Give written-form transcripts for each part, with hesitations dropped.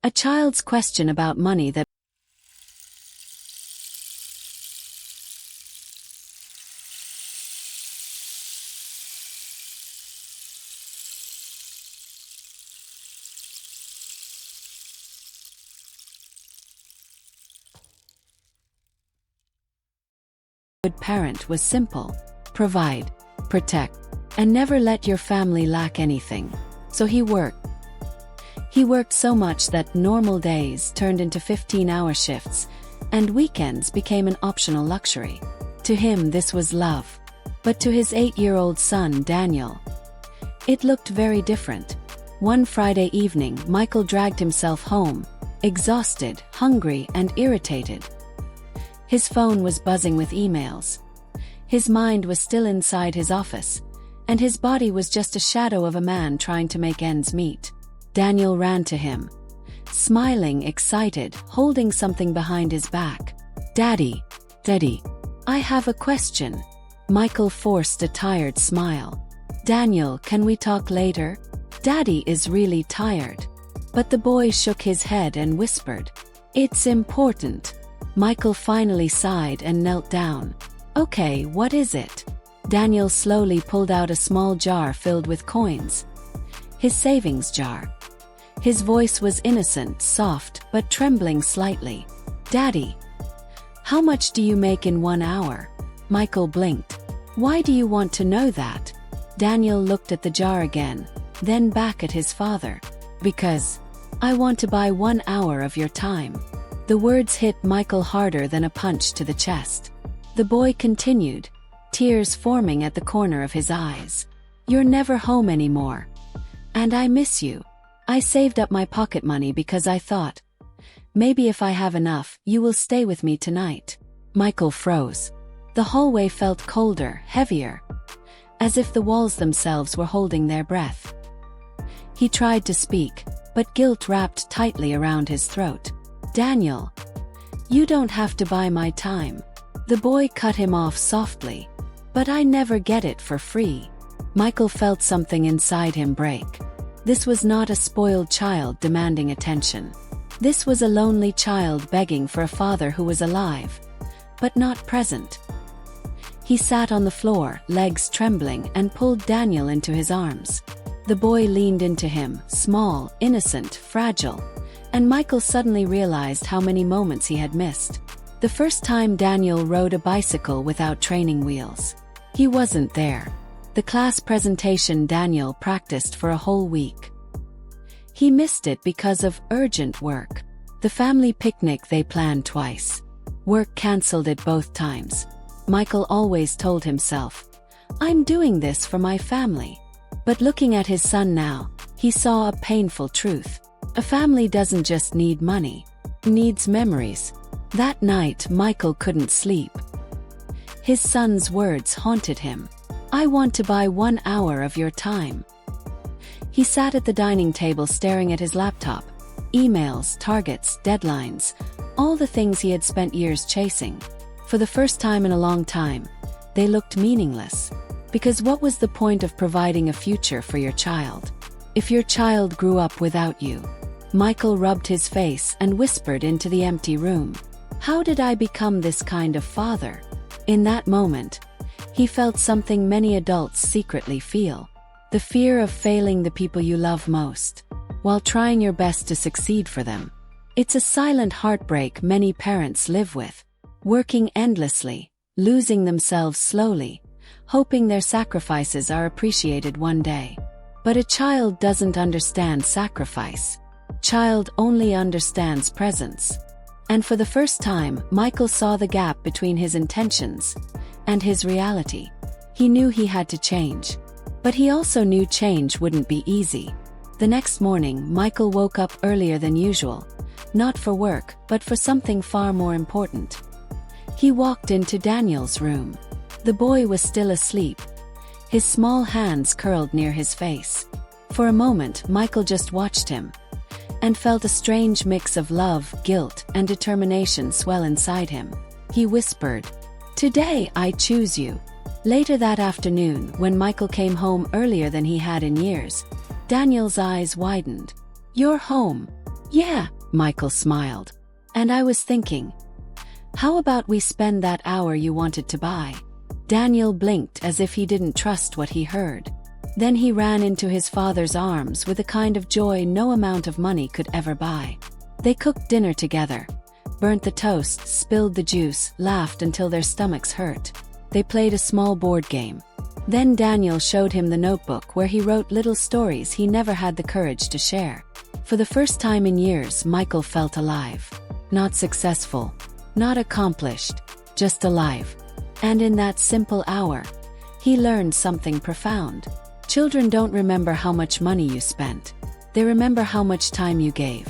A child's question about money that a good parent was simple: provide, protect, and never let your family lack anything. So he worked. He worked so much that normal days turned into 15-hour shifts, and weekends became an optional luxury. To him, this was love. But to his 8-year-old son, Daniel, it looked very different. One Friday evening, Michael dragged himself home, exhausted, hungry, and irritated. His phone was buzzing with emails. His mind was still inside his office, and his body was just a shadow of a man trying to make ends meet. Daniel ran to him, smiling, excited, holding something behind his back. "Daddy, Daddy, I have a question." Michael forced a tired smile. "Daniel, can we talk later? Daddy is really tired." But the boy shook his head and whispered, "It's important." Michael finally sighed and knelt down. "Okay, what is it?" Daniel slowly pulled out a small jar filled with coins. His savings jar. His voice was innocent, soft, but trembling slightly. "Daddy, how much do you make in 1 hour?" Michael blinked. "Why do you want to know that?" Daniel looked at the jar again, then back at his father. "Because I want to buy 1 hour of your time." The words hit Michael harder than a punch to the chest. The boy continued, tears forming at the corner of his eyes. "You're never home anymore. And I miss you. I saved up my pocket money because I thought, maybe if I have enough, you will stay with me tonight." Michael froze. The hallway felt colder, heavier, as if the walls themselves were holding their breath. He tried to speak, but guilt wrapped tightly around his throat. "Daniel, you don't have to buy my time." The boy cut him off softly. "But I never get it for free." Michael felt something inside him break. This was not a spoiled child demanding attention. This was a lonely child begging for a father who was alive, but not present. He sat on the floor, legs trembling, and pulled Daniel into his arms. The boy leaned into him, small, innocent, fragile, and Michael suddenly realized how many moments he had missed. The first time Daniel rode a bicycle without training wheels. He wasn't there. The class presentation Daniel practiced for a whole week. He missed it because of urgent work. The family picnic they planned twice. Work cancelled it both times. Michael always told himself, "I'm doing this for my family." But looking at his son now, he saw a painful truth. A family doesn't just need money, it needs memories. That night, Michael couldn't sleep. His son's words haunted him. "I want to buy 1 hour of your time." He sat at the dining table staring at his laptop. Emails, targets, deadlines, all the things he had spent years chasing. For the first time in a long time, they looked meaningless. Because what was the point of providing a future for your child if your child grew up without you? Michael rubbed his face and whispered into the empty room, "How did I become this kind of father?" In that moment, he felt something many adults secretly feel. The fear of failing the people you love most, while trying your best to succeed for them. It's a silent heartbreak many parents live with, working endlessly, losing themselves slowly, hoping their sacrifices are appreciated one day. But a child doesn't understand sacrifice. Child only understands presence. And for the first time, Michael saw the gap between his intentions and his reality. He knew he had to change. But he also knew change wouldn't be easy. The next morning, Michael woke up earlier than usual, not for work, but for something far more important. He walked into Daniel's room. The boy was still asleep, his small hands curled near his face. For a moment, Michael just watched him, and felt a strange mix of love, guilt, and determination swell inside him. He whispered, "Today I choose you." Later that afternoon, when Michael came home earlier than he had in years, Daniel's eyes widened. "You're home?" "Yeah, Michael smiled. And I was thinking, how about we spend that hour you wanted to buy? Daniel blinked as if he didn't trust what he heard. Then he ran into his father's arms with a kind of joy no amount of money could ever buy. They cooked dinner together, burnt the toast, spilled the juice, laughed until their stomachs hurt. They played a small board game. Then Daniel showed him the notebook where he wrote little stories he never had the courage to share. For the first time in years, Michael felt alive. Not successful, not accomplished, just alive. And in that simple hour, he learned something profound. Children don't remember how much money you spent. They remember how much time you gave.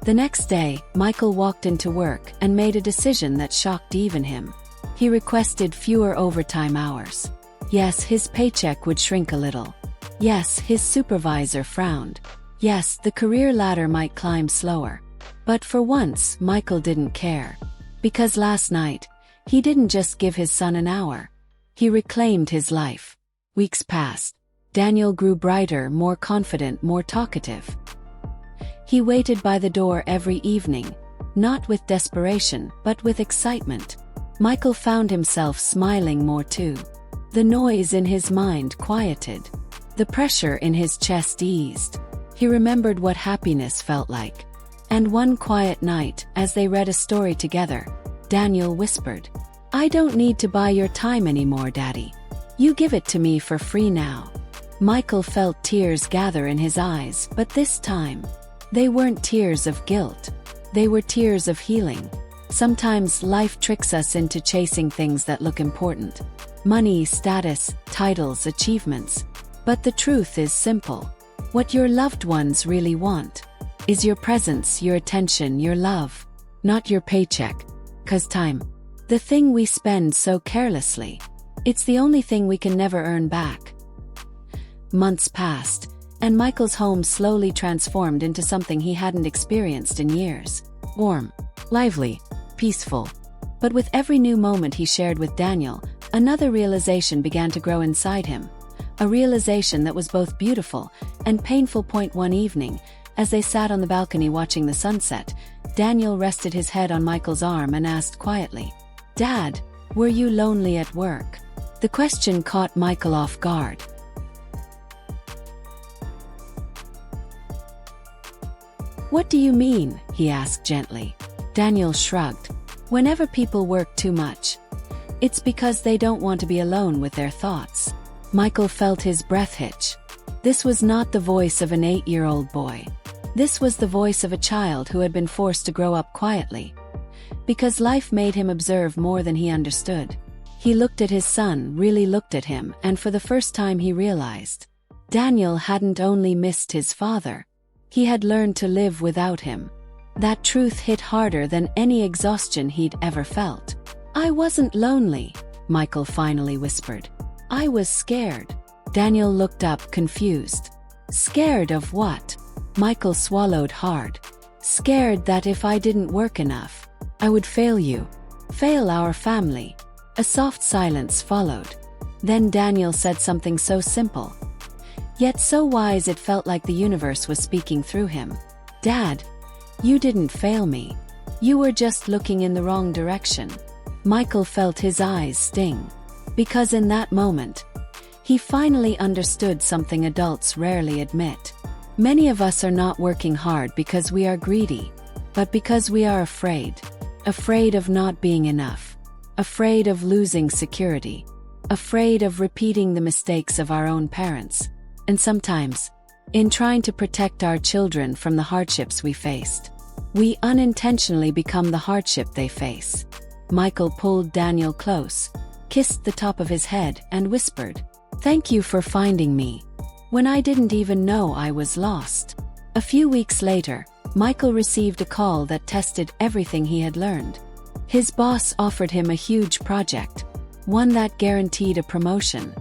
The next day, Michael walked into work and made a decision that shocked even him. He requested fewer overtime hours. Yes, his paycheck would shrink a little. Yes, his supervisor frowned. Yes, the career ladder might climb slower. But for once, Michael didn't care. Because last night, he didn't just give his son an hour. He reclaimed his life. Weeks passed. Daniel grew brighter, more confident, more talkative. He waited by the door every evening, not with desperation, but with excitement. Michael found himself smiling more too. The noise in his mind quieted. The pressure in his chest eased. He remembered what happiness felt like. And one quiet night, as they read a story together, Daniel whispered, "I don't need to buy your time anymore, Daddy. You give it to me for free now." Michael felt tears gather in his eyes, but this time, they weren't tears of guilt. They were tears of healing. Sometimes life tricks us into chasing things that look important. Money, status, titles, achievements. But the truth is simple. What your loved ones really want is your presence, your attention, your love, not your paycheck. 'Cause time, the thing we spend so carelessly, it's the only thing we can never earn back. Months passed, and Michael's home slowly transformed into something he hadn't experienced in years. Warm, lively, peaceful. But with every new moment he shared with Daniel, another realization began to grow inside him. A realization that was both beautiful and painful. One evening, as they sat on the balcony watching the sunset, Daniel rested his head on Michael's arm and asked quietly, "Dad, were you lonely at work?" The question caught Michael off guard. "What do you mean?" he asked gently. Daniel shrugged. "Whenever people work too much, it's because they don't want to be alone with their thoughts." Michael felt his breath hitch. This was not the voice of an 8-year-old boy. This was the voice of a child who had been forced to grow up quietly. Because life made him observe more than he understood. He looked at his son, really looked at him, and for the first time he realized. Daniel hadn't only missed his father. He had learned to live without him. That truth hit harder than any exhaustion he'd ever felt. "I wasn't lonely," Michael finally whispered. "I was scared." Daniel looked up, confused. "Scared of what?" Michael swallowed hard. "Scared that if I didn't work enough, I would fail you. Fail our family." A soft silence followed. Then Daniel said something so simple, yet so wise it felt like the universe was speaking through him. "Dad, you didn't fail me. You were just looking in the wrong direction." Michael felt his eyes sting. Because in that moment, he finally understood something adults rarely admit. Many of us are not working hard because we are greedy, but because we are afraid. Afraid of not being enough. Afraid of losing security. Afraid of repeating the mistakes of our own parents. And sometimes, in trying to protect our children from the hardships we faced, we unintentionally become the hardship they face. Michael pulled Daniel close, kissed the top of his head, and whispered, "Thank you for finding me when I didn't even know I was lost." A few weeks later, Michael received a call that tested everything he had learned. His boss offered him a huge project, one that guaranteed a promotion,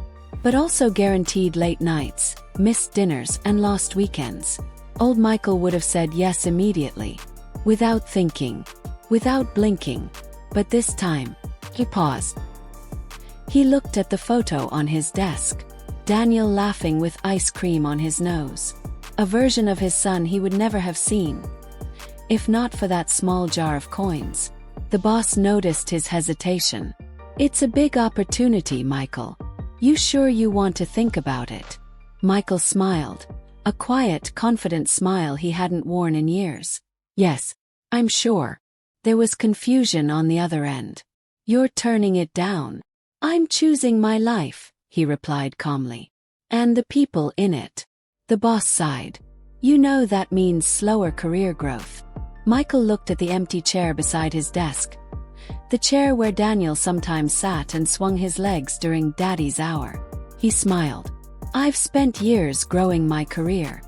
but also guaranteed late nights, missed dinners, and lost weekends. Old Michael would have said yes immediately, without thinking, without blinking. But this time, he paused. He looked at the photo on his desk. Daniel laughing with ice cream on his nose. A version of his son he would never have seen. if not for that small jar of coins. The boss noticed his hesitation. It's a big opportunity, Michael. You sure you want to think about it? Michael smiled, a quiet, confident smile he hadn't worn in years. Yes, I'm sure. There was confusion on the other end. You're turning it down. I'm choosing my life, he replied calmly. And the people in it. The boss sighed. You know that means slower career growth. Michael looked at the empty chair beside his desk. The chair where Daniel sometimes sat and swung his legs during Daddy's hour. He smiled. I've spent years growing my career.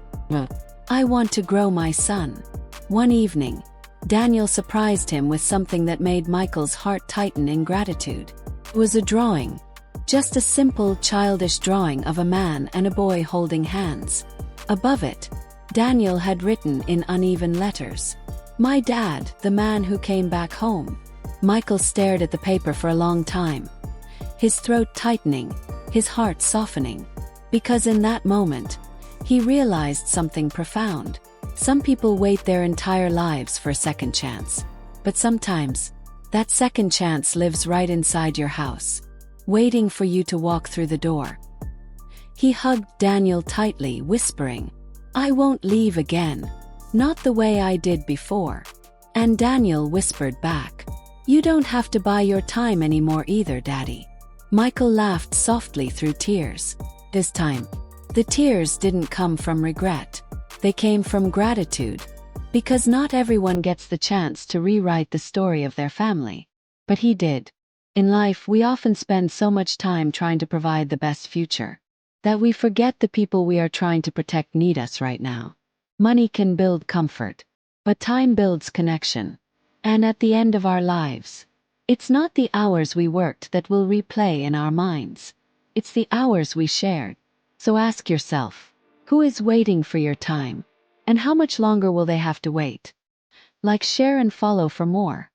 I want to grow my son. One evening, Daniel surprised him with something that made Michael's heart tighten in gratitude. It was a drawing. Just a simple, childish drawing of a man and a boy holding hands. Above it, Daniel had written in uneven letters, "My dad, the man who came back home." Michael stared at the paper for a long time, his throat tightening, his heart softening. Because in that moment, he realized something profound. Some people wait their entire lives for a second chance. But sometimes, that second chance lives right inside your house, waiting for you to walk through the door. He hugged Daniel tightly, whispering, "I won't leave again. Not the way I did before." And Daniel whispered back, "You don't have to buy your time anymore either, Daddy." Michael laughed softly through tears. This time, the tears didn't come from regret. They came from gratitude. Because not everyone gets the chance to rewrite the story of their family. But he did. In life, we often spend so much time trying to provide the best future that we forget the people we are trying to protect need us right now. Money can build comfort, but time builds connection. And at the end of our lives, it's not the hours we worked that will replay in our minds. It's the hours we shared. So ask yourself, who is waiting for your time? And how much longer will they have to wait? Like, share, and follow for more.